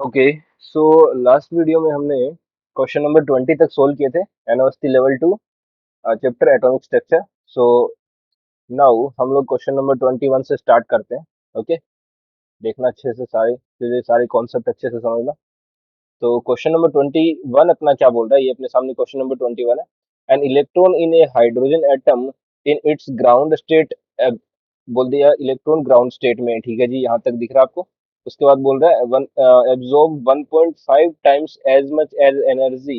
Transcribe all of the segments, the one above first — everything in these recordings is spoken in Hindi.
ओके। सो लास्ट वीडियो में हमने क्वेश्चन नंबर 20 तक सोल्व किए थे NOST level 2 chapter atomic structure. So now हम लोग क्वेश्चन नंबर 21 से स्टार्ट करते हैं। ओके, देखना अच्छे से, सारे कॉन्सेप्ट अच्छे से समझना। तो क्वेश्चन नंबर 21 अपना क्या बोल रहा है, ये अपने सामने क्वेश्चन नंबर 21 है। An electron in A hydrogen atom in its ground state, बोल दिया इलेक्ट्रॉन ग्राउंड स्टेट में, ठीक है जी, यहाँ तक दिख रहा है आपको। उसके बाद बोल रहा है one absorb 1.5 times as much as energy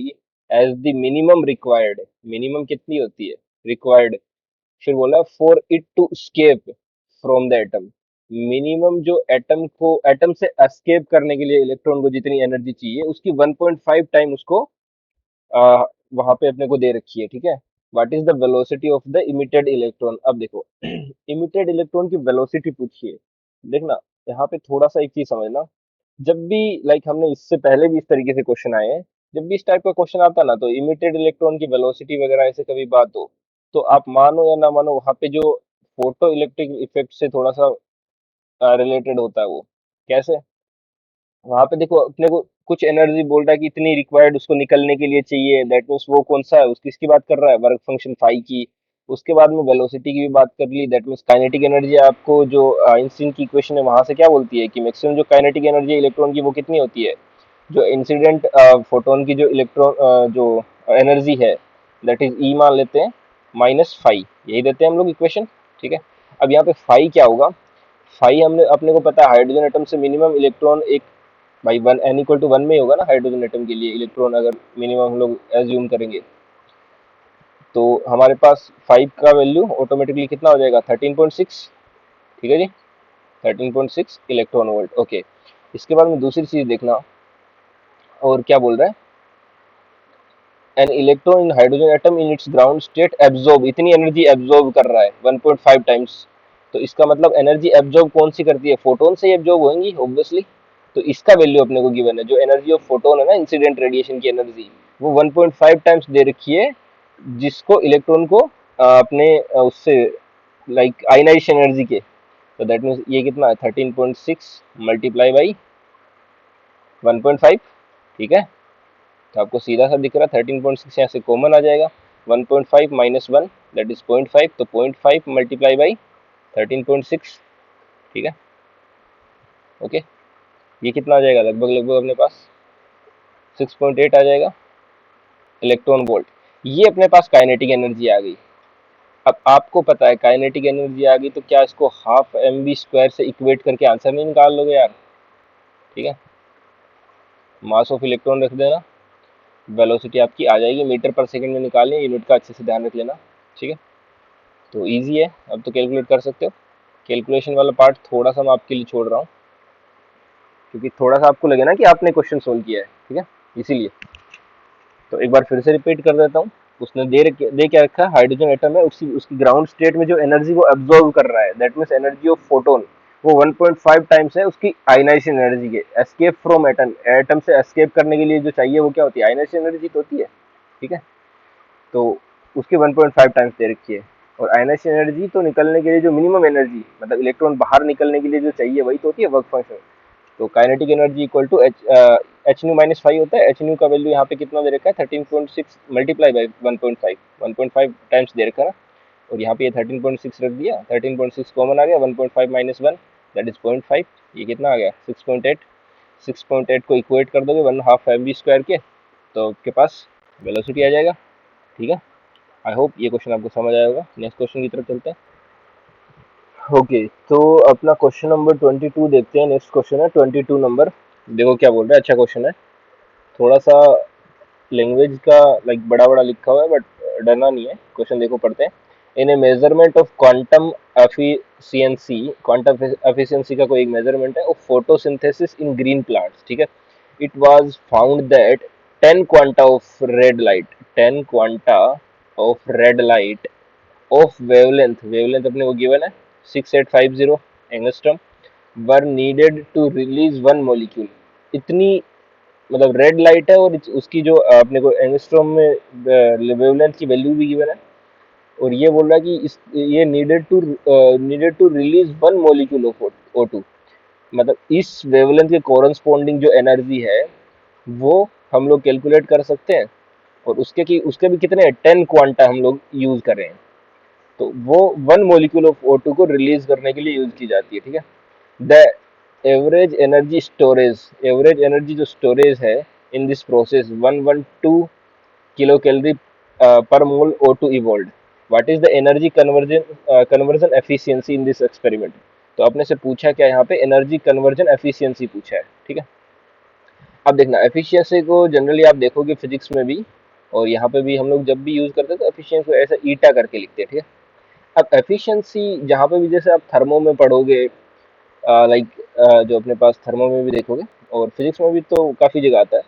as the minimum required. Minimum कितनी होती है रिक्वायर्ड? फिर बोला for it to escape from the atom. Minimum जो एटम से एस्केप करने के लिए इलेक्ट्रॉन को जितनी एनर्जी चाहिए उसकी 1.5 टाइम उसको वहां पे अपने को दे रखी है, ठीक है। What is the velocity of the emitted electron? अब देखो इमिटेड इलेक्ट्रॉन की वेलोसिटी पूछिए। देखना, यहाँ पे थोड़ा सा एक चीज समझना। जब भी हमने इससे पहले भी इस तरीके से क्वेश्चन आए हैं, जब भी इस टाइप का क्वेश्चन आता ना तो इमिटेड इलेक्ट्रॉन की वेलोसिटी वगैरह ऐसे कभी बात हो, तो आप मानो या ना मानो वहां पे जो फोटो इलेक्ट्रिक इफेक्ट से थोड़ा सा रिलेटेड होता है वो। कैसे? वहां पे देखो अपने को कुछ एनर्जी बोल रहा है कि इतनी रिक्वायर्ड उसको निकलने के लिए चाहिए, दैट मीन्स वो कौन सा है, उसकी किसकी बात कर रहा है, वर्क फंक्शन फाई की। उसके बाद में वेलोसिटी की भी बात कर ली, दैट मीन्स काइनेटिक एनर्जी। आपको जो आइंस्टीन की इक्वेशन है वहां से क्या बोलती है कि मैक्सिमम जो काइनेटिक एनर्जी है इलेक्ट्रॉन की वो कितनी होती है, जो इंसिडेंट फोटोन की जो इलेक्ट्रॉन जो एनर्जी है, दैट इज ई मान लेते हैं, माइनस फाई, यही देते हैं हम लोग इक्वेशन, ठीक है। अब यहाँ पे फाई क्या होगा? फाई हमने अपने को पता है हाइड्रोजन एटम से मिनिमम इलेक्ट्रॉन एक, भाई one n equal to one में ही होगा ना हाइड्रोजन एटम के लिए इलेक्ट्रॉन, अगर मिनिमम हम लोग एज्यूम करेंगे तो हमारे पास फाइव का वैल्यू ऑटोमेटिकली कितना हो जाएगा, 13.6, ठीक है जी, 13.6 इलेक्ट्रॉन वोल्ट। ओके, इसके बाद में दूसरी चीज देखना, और क्या बोल रहा है, an electron in hydrogen atom in its ground state absorb, इतनी एनर्जी एब्जॉर्ब कर रहा है 1.5 टाइम्स। तो इसका मतलब एनर्जी एब्जॉर्ब कौन सी करती है, फोटोन से ही एब्जॉर्ब होंगी ऑब्वियसली। तो इसका वैल्यू अपने को गिवन है, जो एनर्जी ऑफ फोटोन है ना, इंसिडेंट रेडिएशन की एनर्जी, वो 1.5 टाइम्स दे रखी है, जिसको इलेक्ट्रॉन को अपने उससे आयनाइजेशन एनर्जी के। तो दैट मीन्स ये कितना है, 13.6 मल्टीप्लाई बाई 1.5, ठीक है। तो आपको सीधा सा दिख रहा है 13.6, यहाँ से कॉमन आ जाएगा, 1.5 माइनस वन, दैट इज 0.5, तो 0.5 मल्टीप्लाई बाई 13.6, ठीक है। ओके, ये कितना आ जाएगा, लगभग लगभग अपने पास 6.8 आ जाएगा इलेक्ट्रॉन वोल्ट। ये अपने पास काइनेटिक एनर्जी आ गई। अब आपको पता है काइनेटिक एनर्जी आ गई, तो क्या इसको हाफ एम बी स्क्वायर से इक्वेट करके आंसर नहीं निकाल लोगे यार? ठीक है, मास ऑफ इलेक्ट्रॉन रख देना, वेलोसिटी आपकी आ जाएगी, मीटर पर सेकंड में निकालनी है, यूनिट का अच्छे से ध्यान रख लेना, ठीक है। तो इजी है, अब तो कैलकुलेट कर सकते हो। कैलकुलेशन वाला पार्ट थोड़ा सा मैं आपके लिए छोड़ रहा हूँ, क्योंकि थोड़ा सा आपको लगे ना कि आपने क्वेश्चन सोल्व किया है, ठीक है, इसीलिए। तो एक बार फिर से रिपीट कर देता हूँ। उसने दे क्या रखा है, हाइड्रोजन एटम है, उसकी उसकी ग्राउंड स्टेट में जो एनर्जी वो एब्जॉर्व कर रहा है, that means energy of photon, वो 1.5 टाइम्स है उसकी आयनाइजेशन एनर्जी के। एस्केप फ्रॉम एटम, एटम से एस्केप करने के लिए जो चाहिए वो क्या होती है, आयनाइजेशन एनर्जी तो होती है, ठीक है। तो उसकी 1.5 टाइम्स दे रखी है। और आयनाइजेशन एनर्जी तो निकलने के लिए जो मिनिमम एनर्जी, मतलब इलेक्ट्रॉन बाहर निकलने के लिए जो चाहिए वही तो होती है वर्क फंक्शन। तो kinetic energy equal to h nu minus five होता है। एच न्यू का वैल्यू यहाँ पे कितना दे रखा है, 13.6 मल्टीप्लाई बाई 1.5, 1.5 टाइम्स दे रखा है ना। और यहाँ पे ये 13.6 रख दिया, 13.6 कॉमन आ गया, 1.5 माइनस वन, दैट इज 0.5, ये कितना आ गया 6.8। 6.8 को इक्वेट कर दोगे one half m v square के, तो आपके पास वेलोसिटी आ जाएगा, ठीक है। आई होप ये क्वेश्चन आपको समझ आया होगा। नेक्स्ट क्वेश्चन की तरफ चलते हैं। ओके, तो अपना क्वेश्चन नंबर 22 देखते हैं। नेक्स्ट क्वेश्चन है 22 नंबर। देखो क्या बोल रहा है, अच्छा क्वेश्चन है। थोड़ा सा लैंग्वेज का बड़ा बड़ा लिखा हुआ है, बट डरना नहीं है। क्वेश्चन देखो, पढ़ते हैं। In a measurement of quantum efficiency, quantum efficiency का कोई एक मेजरमेंट है of photosynthesis in green plants, ठीक है। It was found that 10 quanta of red light, 10 quanta of red light of wavelength, wavelength अपने को गिवन है 6850 angstrom, were needed to release one molecule. इतनी, मतलब रेड लाइट है और उसकी जो अपने को एंगस्ट्रॉम में वेवलेंथ की वैल्यू भी गिवन है। और ये बोल रहा है कि इस ये needed to release one molecule of O2, मतलब इस वेवलेंथ के कोरस्पॉन्डिंग जो एनर्जी है वो हम लोग कैलकुलेट कर सकते हैं। और उसके भी कितने 10 क्वांटा हम लोग यूज कर रहे हैं। तो वो 1 मॉलिक्यूल ऑफ O2 को रिलीज करने के लिए यूज की जाती है। ठीक है। द एवरेज एनर्जी जो स्टोरेज है in this process 112 kilo calorie पर मोल O2 evolved. What is the energy conversion efficiency in this experiment? तो आपने से पूछा क्या यहाँ पे एनर्जी कन्वर्जन एफिशिएंसी पूछा है। ठीक है। अब देखना एफिशिएंसी को जनरली आप देखोगे फिजिक्स में भी और यहाँ पे भी हम लोग जब भी यूज करते हैं तो एफिशिएंसी को ऐसे ईटा करके लिखते हैं। ठीक है। अब एफिशिएंसी जहाँ पे भी जैसे आप थर्मो में पढ़ोगे, लाइक जो अपने पास थर्मो में भी देखोगे और फिजिक्स में भी तो काफ़ी जगह आता है।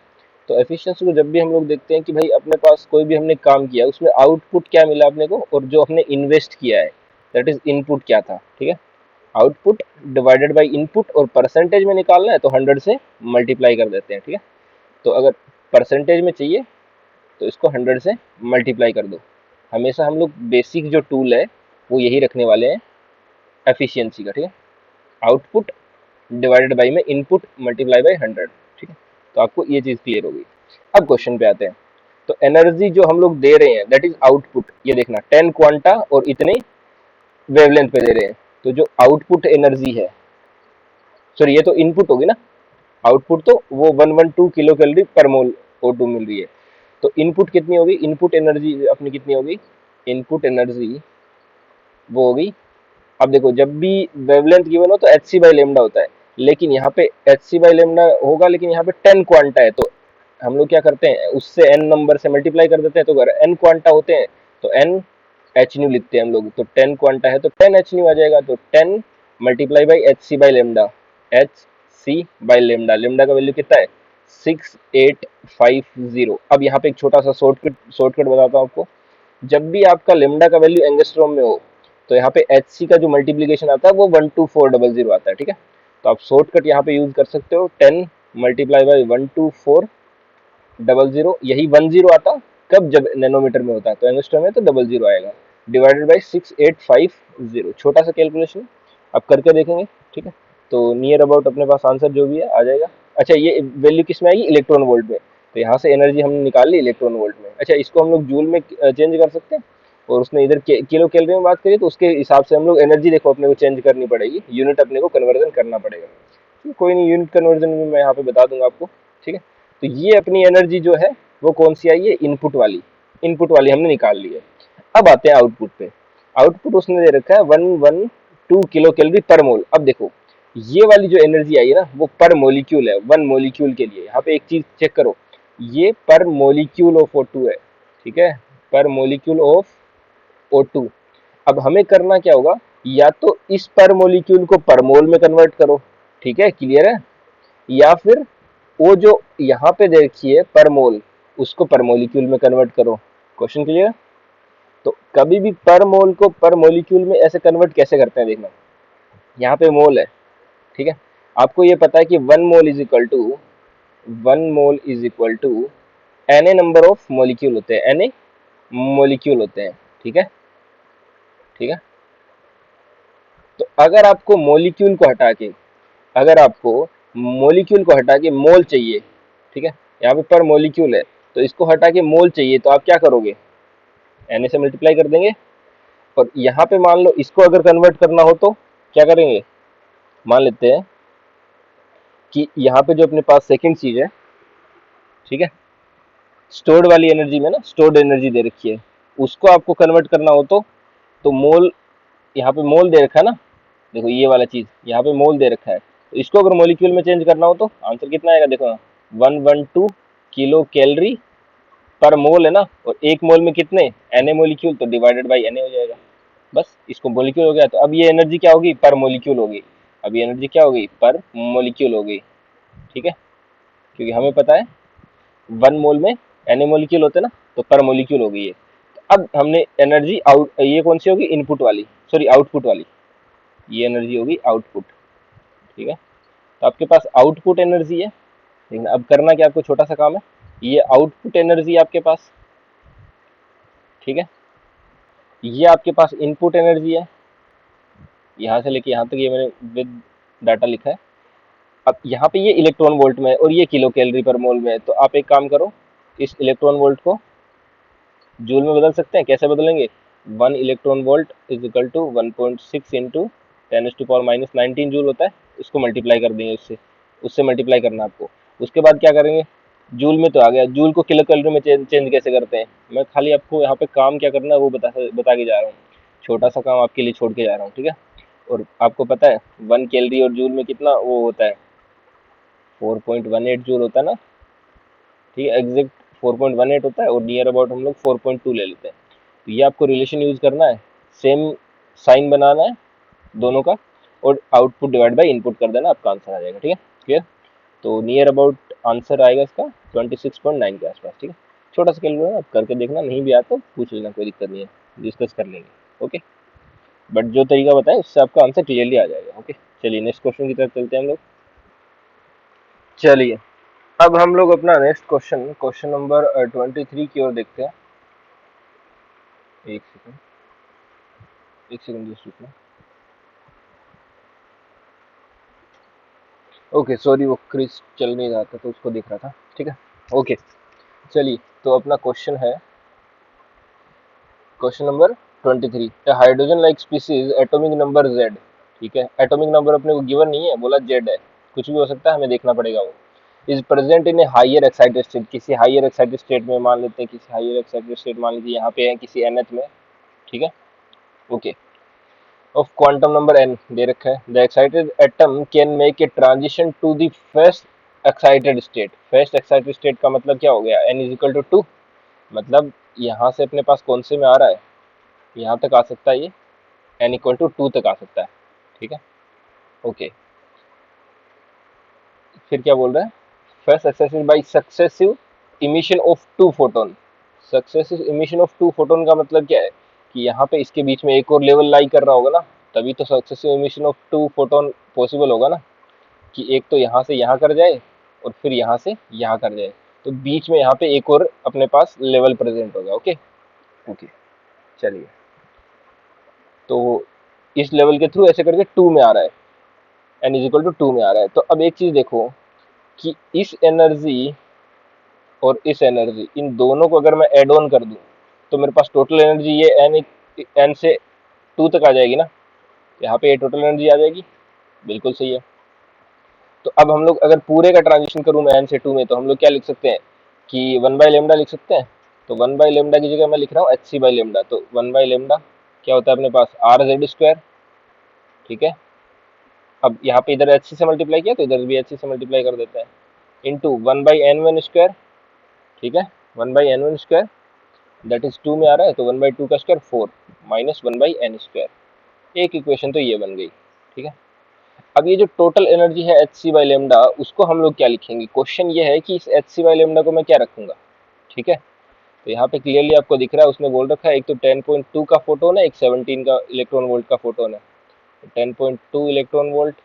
तो एफिशिएंसी को जब भी हम लोग देखते हैं कि भाई अपने पास कोई भी हमने काम किया उसमें आउटपुट क्या मिला अपने को और जो हमने इन्वेस्ट किया है दैट इज इनपुट क्या था। ठीक है। आउटपुट डिवाइडेड बाय इनपुट और परसेंटेज में निकालना है तो 100 से मल्टीप्लाई कर देते हैं। ठीक है। तो अगर परसेंटेज में चाहिए तो इसको 100 से मल्टीप्लाई कर दो। हमेशा हम लोग बेसिक जो टूल है वो यही रखने वाले हैं एफिशिएंसी का। ठीक है। आउटपुट डिवाइडेड बाई में इनपुट मल्टीप्लाई बाई 100। ठीक है। तो आपको ये चीज क्लियर होगी। अब क्वेश्चन पे आते हैं। तो एनर्जी जो हम लोग दे रहे हैं दैट इज आउटपुट। ये देखना 10 क्वांटा और इतने वेवलेंथ पे दे रहे हैं। तो जो आउटपुट एनर्जी है, सॉरी ये तो इनपुट होगी ना, आउटपुट तो वो 112 किलो कैलोरी पर मोल O2 मिल रही है। तो इनपुट कितनी होगी, इनपुट एनर्जी अपनी कितनी होगी, इनपुट एनर्जी वो होगी। अब देखो जब भी वेवलेंथ गिवन हो तो एच सी बाई लेमडा होता है, लेकिन यहाँ पे एच सी बाई लेमडा होगा लेकिन यहाँ पे 10 क्वांटा है तो हम लोग क्या करते हैं उससे n नंबर से मल्टीप्लाई कर देते हैं। तो अगर n क्वांटा होते हैं तो n एच न्यू लिखते हैं हम लोग। तो 10 क्वांटा है तो 10 एच न्यू आ जाएगा। तो 10 multiply by h c by lambda, h c by lambda, lambda का वैल्यू कितना है 6850। अब यहाँ पे एक छोटा सा शॉर्टकट बताता हूँ आपको। जब भी आपका लेमडा का वैल्यू एंगस्ट्रॉम में हो तो यहाँ पे एच सी का जो मल्टीप्लीकेशन आता है वो 12400 आता है। ठीक है। तो आप शॉर्टकट यहाँ पे यूज कर सकते हो 10 मल्टीप्लाई बाई 12400, यही 10 आता कब, जब नैनोमीटर में होता है। तो एंगस्ट्रॉम में तो 00 आएगा डिवाइडेड बाई 6850। छोटा सा कैलकुलेशन आप करके देखेंगे। ठीक है। तो नियर अबाउट अपने पास आंसर जो भी है आ जाएगा। अच्छा ये वैल्यू किस में आएगी, इलेक्ट्रॉन वोल्ट में। तो यहाँ से एनर्जी हमने निकाल ली इलेक्ट्रॉन वोल्ट में। अच्छा इसको हम लोग जूल में चेंज कर सकते हैं और उसने इधर किलो कैलोरी में बात करी तो उसके हिसाब से हम लोग एनर्जी देखो अपने को चेंज करनी पड़ेगी, यूनिट अपने को कन्वर्जन करना पड़ेगा। कोई नहीं, यूनिट कन्वर्जन भी मैं यहाँ पे बता दूंगा आपको। ठीक है। तो ये अपनी एनर्जी जो है वो कौन सी आई है, इनपुट वाली हमने निकाल ली है। अब आते हैं आउटपुट पे। आउटपुट उसने दे रखा है 112 किलो कैलोरी पर मोल। अब देखो ये वाली जो एनर्जी आई है ना वो पर मोलिक्यूल है, 1 मॉलिक्यूल के लिए। यहाँ पे एक चीज चेक करो, ये पर मोलिक्यूल ऑफ O2 है। ठीक है। पर मोलिक्यूल ऑफ O2। अब हमें करना क्या होगा, या तो इस पर मोलिक्यूल को पर मोल में कन्वर्ट करो। ठीक है, क्लियर है। या फिर वो जो यहाँ पे देखिए पर मोल, उसको पर मोलिक्यूल में कन्वर्ट करो। Question clear. तो कभी भी पर मोल को पर मोलिक्यूल में ऐसे कन्वर्ट कैसे करते हैं देखना। यहाँ पे मोल है। ठीक है। आपको ये पता है कि 1 mole is equal to N A number of molecule होते हैं, एन ए मोलिक्यूल होते हैं। ठीक है। ठीक है। तो अगर आपको मोलिक्यूल को हटा के मोल चाहिए, ठीक है, यहाँ पे पर मोलिक्यूल है तो इसको हटा के मोल चाहिए तो आप क्या करोगे, एन से मल्टीप्लाई कर देंगे। और यहाँ पे मान लो इसको अगर कन्वर्ट करना हो तो क्या करेंगे, मान लेते हैं कि यहाँ पे जो अपने पास सेकंड चीज है, ठीक है, स्टोर्ड वाली एनर्जी में ना स्टोर्ड एनर्जी दे रखी है, उसको आपको कन्वर्ट करना हो तो मोल, यहाँ पे मोल दे रखा है ना, देखो ये वाला चीज यहाँ पे मोल दे रखा है, तो इसको अगर मोलिक्यूल में चेंज करना हो तो आंसर कितना आएगा, देखो 112 किलो कैलोरी पर मोल है ना, और एक मोल में कितने एन ए मोलिक्यूल, तो डिवाइडेड बाई एन ए हो जाएगा। बस इसको मोलिक्यूल हो गया। तो अब ये एनर्जी क्या होगी, पर मोलिक्यूल होगी। अब ये एनर्जी क्या होगी, पर मोलिक्यूल होगी। ठीक है, क्योंकि हमें पता है 1 मोल में एन ए मोलिक्यूल होते हैं ना, तो पर मोलिक्यूल होगी ये। अब हमने एनर्जी आउट, ये कौन सी होगी, इनपुट वाली, सॉरी आउटपुट वाली, ये एनर्जी होगी आउटपुट। ठीक है। तो आपके पास आउटपुट एनर्जी है। लेकिन अब करना क्या, आपको छोटा सा काम है, ये आउटपुट एनर्जी आपके पास, ठीक है, ये आपके पास इनपुट एनर्जी है, यहाँ से लेके यहाँ तक ये मैंने विद डाटा लिखा है। अब यहाँ पे ये इलेक्ट्रॉन वोल्ट में है और ये किलो कैलोरी पर मोल में है, तो आप एक काम करो, इस इलेक्ट्रॉन वोल्ट को जूल में बदल सकते हैं। कैसे बदलेंगे? 1 electron volt is equal to 1.6 into 10⁻⁻19 joule होता है, इसको मल्टीप्लाई कर देंगे, उससे उससे मल्टीप्लाई करना आपको। उसके बाद क्या करेंगे, जूल में तो आ गया, जूल को किलो कैलोरी में चेंज कैसे करते हैं, मैं खाली आपको यहाँ पे काम क्या करना है वो बता के जा रहा हूँ, छोटा सा काम आपके लिए छोड़ के जा रहा हूँ, ठीक है। और आपको पता है 1 कैलोरी और जूल में कितना वो होता है, 4.18 जूल होता है ना, ठीक है, एग्जैक्ट 4.18 होता है, और नियर अबाउट हम लोग 4.2 ले लेते हैं। तो ये आपको रिलेशन यूज करना है, सेम साइन बनाना है दोनों का, और आउटपुट डिवाइड बाय इनपुट कर देना, आपका आंसर आ जाएगा, ठीक है, क्लियर। तो नियर अबाउट आंसर आएगा इसका 26.9 के आसपास, ठीक है। छोटा सा कैलकुलेटर आप करके देखना, नहीं भी आता तो पूछ लेना, कोई दिक्कत नहीं है, डिस्कस कर लेंगे, ओके। बट जो तरीका बताएं उससे आपका आंसर क्लियरली आ जाएगा, ओके। चलिए नेक्स्ट क्वेश्चन की तरफ चलते हैं हम लोग। चलिए अब हम लोग अपना नेक्स्ट क्वेश्चन नंबर 23 की ओर देखते हैं। एक सेकंड, एक सेकंड जस्ट रुकना। ओके सॉरी, वो क्रिस चल नहीं रहा था तो उसको देख रहा था, ठीक है, ओके। चलिए तो अपना क्वेश्चन है question number 23, a hydrogen like species atomic number Z, ठीक है, एटॉमिक नंबर अपने को गिवन नहीं है, बोला जेड है, कुछ भी हो सकता है, हमें देखना पड़ेगा वो। Is present in A higher excited state, किसी हाइयर एक्साइटेड स्टेट में मान लेते हैं, किसी हाइयर एक्साइटेड स्टेट मान लीजिए यहाँ पे है किसी nth में, ठीक है, okay. Of quantum number n दे रखा है, the excited atom can make a transition to the first excited state. First excited state का मतलब क्या हो गया, n इज इक्वल टू 2, मतलब यहाँ से अपने पास कौन से में आ रहा है, यहाँ तक आ सकता है ये, n इक्वल टू 2 तक आ सकता है, ठीक है, ओके। फिर क्या बोल रहा है, first excited by successive emission of 2 photon. Successive emission of 2 photon का मतलब क्या है कि यहाँ पे इसके बीच में एक और लेवल लाई कर रहा होगा ना, तभी तो successive emission of 2 photon possible होगा ना, कि एक तो यहाँ से यहाँ कर जाए और फिर यहाँ से यहाँ कर जाए, तो बीच में यहाँ पे एक और अपने पास लेवल प्रेजेंट होगा, ओके ओके। चलिए तो इस लेवल के थ्रू ऐसे करके 2 में आ रहा है, n इज इक्वल टू 2 में आ रहा है। तो अब एक चीज देखो कि इस एनर्जी और इस एनर्जी, इन दोनों को अगर मैं ऐड ऑन कर दूं तो मेरे पास टोटल एनर्जी ये n से 2 तक आ जाएगी ना, यहाँ पे ये टोटल एनर्जी आ जाएगी, बिल्कुल सही है। तो अब हम लोग अगर पूरे का ट्रांजिशन करूँ मैं n से 2 में, तो हम लोग क्या लिख सकते हैं कि 1/λ लिख सकते हैं। तो 1/λ की जगह मैं लिख रहा हूँ hc/λ, तो 1/λ क्या होता है अपने पास r/z², ठीक है। अब यहाँ पे इधर hc से मल्टीप्लाई किया तो इधर भी hc से मल्टीप्लाई कर देते हैं, इंटू 1/n1², ठीक है, 1/n1² दैट इज 2 में आ रहा है, तो 1/2 का स्क्वायर 4 माइनस 1/n², एक इक्वेशन तो ये बन गई, ठीक है। अब ये जो टोटल एनर्जी है hc/λ, उसको हम लोग क्या लिखेंगे, क्वेश्चन ये है कि इस hc/λ को मैं क्या रखूंगा, ठीक है। तो यहाँ पे क्लियरली आपको दिख रहा है, उसने बोल रखा है एक तो 10.2 का फोटोन है, एक 17 का इलेक्ट्रॉन वोल्ट का फोटोन है, 10.2 इलेक्ट्रॉन वोल्ट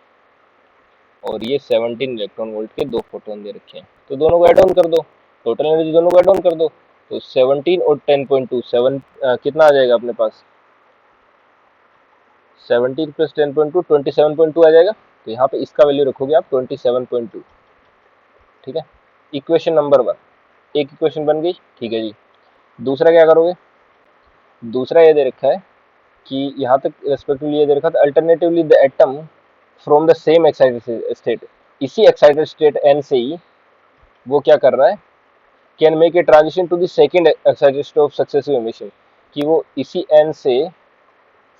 और ये 17 इलेक्ट्रॉन वोल्ट के दो फोटोन दे रखे हैं, तो दोनों को ऐड ऑन कर दो, टोटल एनर्जी दोनों को ऐड ऑन कर दो, तो 17 और 10.2 कितना आ जाएगा अपने पास, 17 प्लस 10.2 27.2 आ जाएगा। तो यहाँ पे इसका वैल्यू रखोगे आप 27.2, ठीक है। इक्वेशन नंबर 1, एक इक्वेशन बन गई, ठीक है जी। दूसरा क्या करोगे, दूसरा ये दे रखा है कि यहाँ तक रेस्पेक्टिवली ये दे रखा था, alternatively the atom from the same excited state, इसी एक्साइटेड स्टेट n से ही वो क्या कर रहा है, can make a transition to the second excited state of successive emission, कि वो इसी n से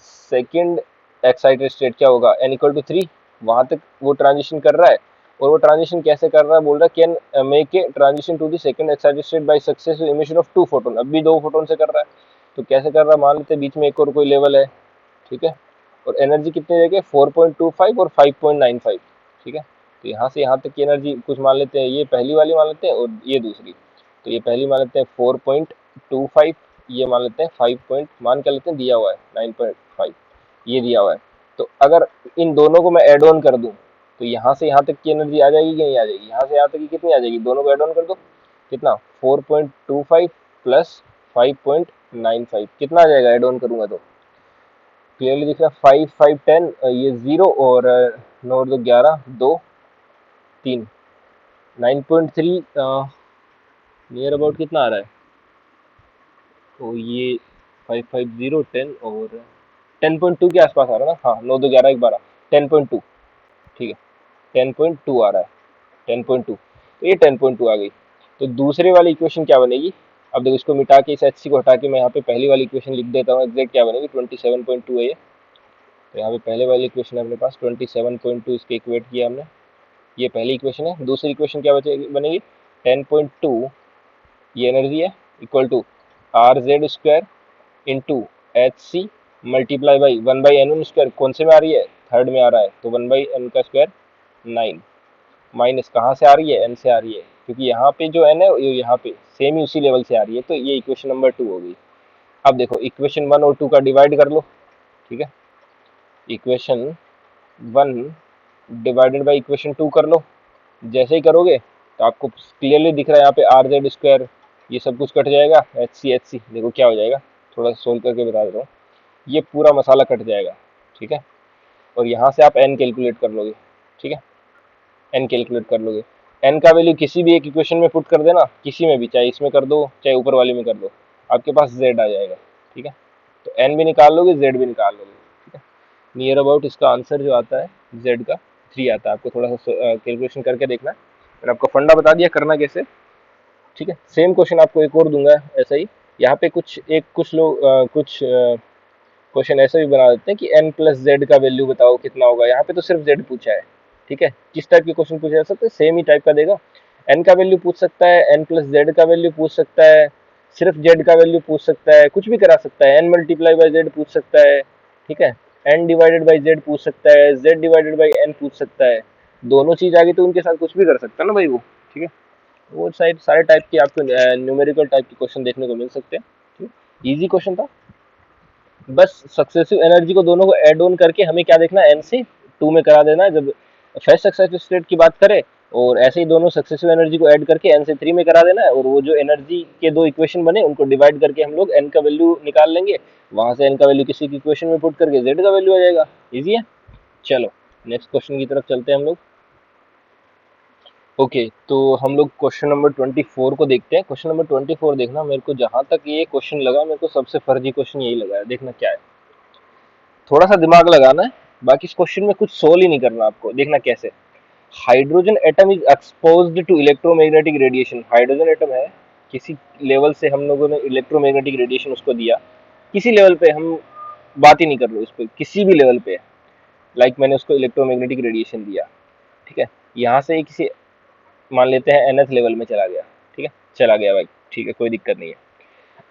सेकंड एक्साइटेड स्टेट क्या होगा, n इक्वल टू 3, वहां तक वो ट्रांजिशन कर रहा है। और वो ट्रांजिशन कैसे कर रहा है, बोल रहा है can make a transition to the second excited state by successive emission of 2 photon, अब भी 2 फोटोन से कर रहा है। तो कैसे कर रहा है, मान लेते हैं बीच में एक और कोई लेवल है, ठीक है, और एनर्जी कितनी देगा 4.25 और 5.95, ठीक है। तो यहाँ से यहाँ तक की एनर्जी कुछ मान लेते हैं, ये पहली वाली मान लेते हैं और ये दूसरी, तो ये पहली मान लेते हैं 4.25, ये मान लेते हैं 5 पॉइंट मान क्या लेते हैं, दिया हुआ है 9.5, ये दिया हुआ है। तो अगर इन दोनों को मैं ऐड ऑन कर दूं तो यहाँ से यहाँ तक की एनर्जी आ जाएगी कि नहीं आ जाएगी, यहाँ से यहाँ तक की कितनी आ जाएगी, दोनों को ऐड ऑन कर दो, कितना 4.25 प्लस 5.95, कितना आ जाएगा ऐड ऑन करूंगा तो, क्लियरली दिख रहा है 5 5 10, ये 0 और 9 2 11 2, 3 9.3 नियर अबाउट कितना आ रहा है? तो ये 550 10 और 10.2 के आसपास आ रहा है ना। हाँ 9 2 11 1 12 10.2। ठीक है 10.2 आ रहा है 10.2। तो ये 10.2 आ गई। तो दूसरे वाली इक्वेशन क्या बनेगी? अब देखो इसको मिटा के इस एच सी को हटा के मैं यहाँ पे पहली वाली इक्वेशन लिख देता हूँ। एग्जैक्ट क्या बनेगी? 27.2 है ये। तो यहाँ पे पहले वाली इक्वेशन है अपने पास 27.2, इसके इक्वेट किया हमने। ये पहली इक्वेशन है। दूसरी इक्वेशन क्या बनेगी? 10.2 ये एनर्जी है equal to R Z square into h c multiply by 1/n1 square. कौन से में आ रही है? थर्ड में आ रहा है, तो 1/n का स्क्वायर 9 माइनस कहाँ से आ रही है? n से आ रही है, क्योंकि यहाँ पे जो n है ये यहाँ पे सेम ही उसी लेवल से आ रही है। तो ये इक्वेशन नंबर 2 हो गई। अब देखो इक्वेशन 1 और 2 का डिवाइड कर लो। ठीक है इक्वेशन 1 डिवाइडेड बाई इक्वेशन 2 कर लो। जैसे ही करोगे तो आपको क्लियरली दिख रहा है यहाँ पे आर जेड स्क्वायर ये सब कुछ कट जाएगा। एच सी देखो क्या हो जाएगा, थोड़ा सा सोल्व करके बता देता हूँ। ये पूरा मसाला कट जाएगा। ठीक है और यहाँ से आप एन कैलकुलेट कर लोगे। ठीक है एन कैलकुलेट कर लोगे। एन का वैल्यू किसी भी एक इक्वेशन में पुट कर देना, किसी में भी, चाहे इसमें कर दो चाहे ऊपर वाले में कर दो, आपके पास जेड आ जाएगा। ठीक है तो एन भी निकाल लोगे जेड भी निकाल लोगे। ठीक है नियर अबाउट इसका आंसर जो आता है जेड का 3 आता है। आपको थोड़ा सा कैलकुलेशन करके देखना है। मैंने आपको फंडा बता दिया करना कैसे। ठीक है सेम क्वेश्चन आपको एक और दूंगा ऐसा ही। यहाँ पे कुछ लोग कुछ क्वेश्चन ऐसे भी बना देते हैं कि n प्लस जेड का वैल्यू बताओ कितना होगा। यहाँ पे तो सिर्फ जेड पूछा है। ठीक है किस टाइप के क्वेश्चन पूछे जा सकते हैं? सेम ही टाइप का देगा। n का वैल्यू पूछ सकता है, n प्लस जेड का वैल्यू पूछ सकता है, सिर्फ जेड का वैल्यू पूछ सकता है, कुछ भी करा सकता है। n मल्टीप्लाई बाई जेड पूछ सकता है। ठीक है n डिवाइडेड बाई जेड पूछ सकता है, z डिवाइडेड बाई n पूछ सकता है। दोनों चीज आ गई तो उनके साथ कुछ भी कर सकता है ना भाई वो। ठीक है वो साइड सारे टाइप के आपको न्यूमेरिकल टाइप के क्वेश्चन देखने को मिल सकते हैं। इजी क्वेश्चन था। बस सक्सेसिव एनर्जी को दोनों को ऐड ऑन करके हमें क्या देखना है? एन से 2 में करा देना है जब फर्स्ट सक्सेसिव स्टेट की बात करें। और ऐसे ही दोनों सक्सेसिव एनर्जी को ऐड करके एन से 3 में करा देना है। और वो जो एनर्जी के दो इक्वेशन बने उनको डिवाइड करके हम लोग एन का वैल्यू निकाल लेंगे। वहां से एन का वैल्यू किसी की इक्वेशन में पुट करके जेड का वैल्यू आ जाएगा। इजी है। चलो नेक्स्ट क्वेश्चन की तरफ चलते हैं हम लोग। ओके तो हम लोग क्वेश्चन नंबर 24 को देखते हैं। क्वेश्चन नंबर 24 देखना, मेरे को जहां तक ये क्वेश्चन लगा मेरे को सबसे फर्जी क्वेश्चन यही लगा है। देखना क्या है, थोड़ा सा दिमाग लगाना है। बाकी इस क्वेश्चन में कुछ सोल्व ही नहीं करना आपको। देखना कैसे। Hydrogen atom is exposed to electromagnetic radiation. Hydrogen atom है, किसी लेवल से हम लोगों ने इलेक्ट्रोमैग्नेटिक रेडिएशन उसको दिया। किसी लेवल पे हम बात ही नहीं कर रहे उस पर, किसी भी लेवल पे। लाइक मैंने उसको इलेक्ट्रोमैग्नेटिक रेडिएशन दिया। ठीक है यहाँ से ये किसी मान लेते हैं nth लेवल में चला गया। ठीक है चला गया भाई, ठीक है कोई दिक्कत नहीं है।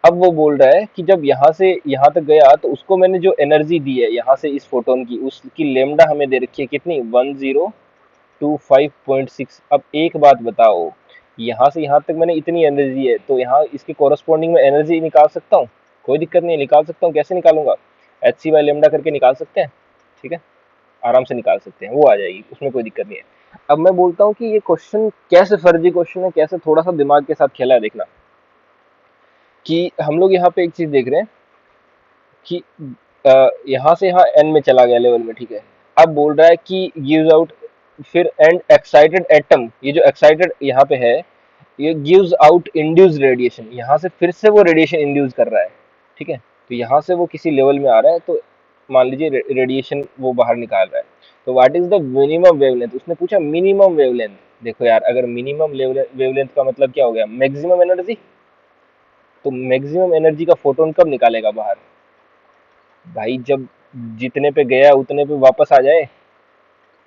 अब वो बोल रहा है कि जब यहाँ से यहाँ तक गया तो उसको मैंने जो एनर्जी दी है यहाँ से इस फोटोन की, उसकी लेमडा हमें दे रखी है कितनी? 1025.6। अब एक बात बताओ, यहाँ से यहाँ तक मैंने इतनी एनर्जी है तो यहाँ इसके कॉरस्पॉन्डिंग में एनर्जी निकाल सकता हूँ। कोई दिक्कत नहीं है, निकाल सकता हूँ। कैसे निकालूंगा? एच सी बाई लेमडा करके निकाल सकते हैं। ठीक है आराम से निकाल सकते हैं, वो आ जाएगी, उसमें कोई दिक्कत नहीं है। अब मैं बोलता हूँ कि ये क्वेश्चन कैसे फर्जी क्वेश्चन है, कैसे थोड़ा सा दिमाग के साथ खेला है। देखना कि हम लोग यहाँ पे एक चीज देख रहे हैं कि यहाँ से यहाँ एन में चला गया लेवल में। ठीक है अब बोल रहा है कि गिव्स आउट, फिर एंड एक्साइटेड एटम, ये जो एक्साइटेड यहाँ पे है ये गिव्स आउट इंड्यूस रेडिएशन। यहाँ से फिर से वो रेडिएशन इंड्यूस कर रहा है। ठीक है तो यहाँ से वो किसी लेवल में आ रहा है तो मान लीजिए रेडिएशन वो बाहर निकाल रहा है। तो what is the minimum wavelength? उसने पूछा मिनिमम वेवलेंथ। देखो यार अगर मिनिमम वेवलेंथ का मतलब क्या हो गया? Maximum energy. तो मैक्सिमम एनर्जी का फोटोन कब निकालेगा बाहर? भाई जब जितने पे गया उतने पे वापस आ जाए।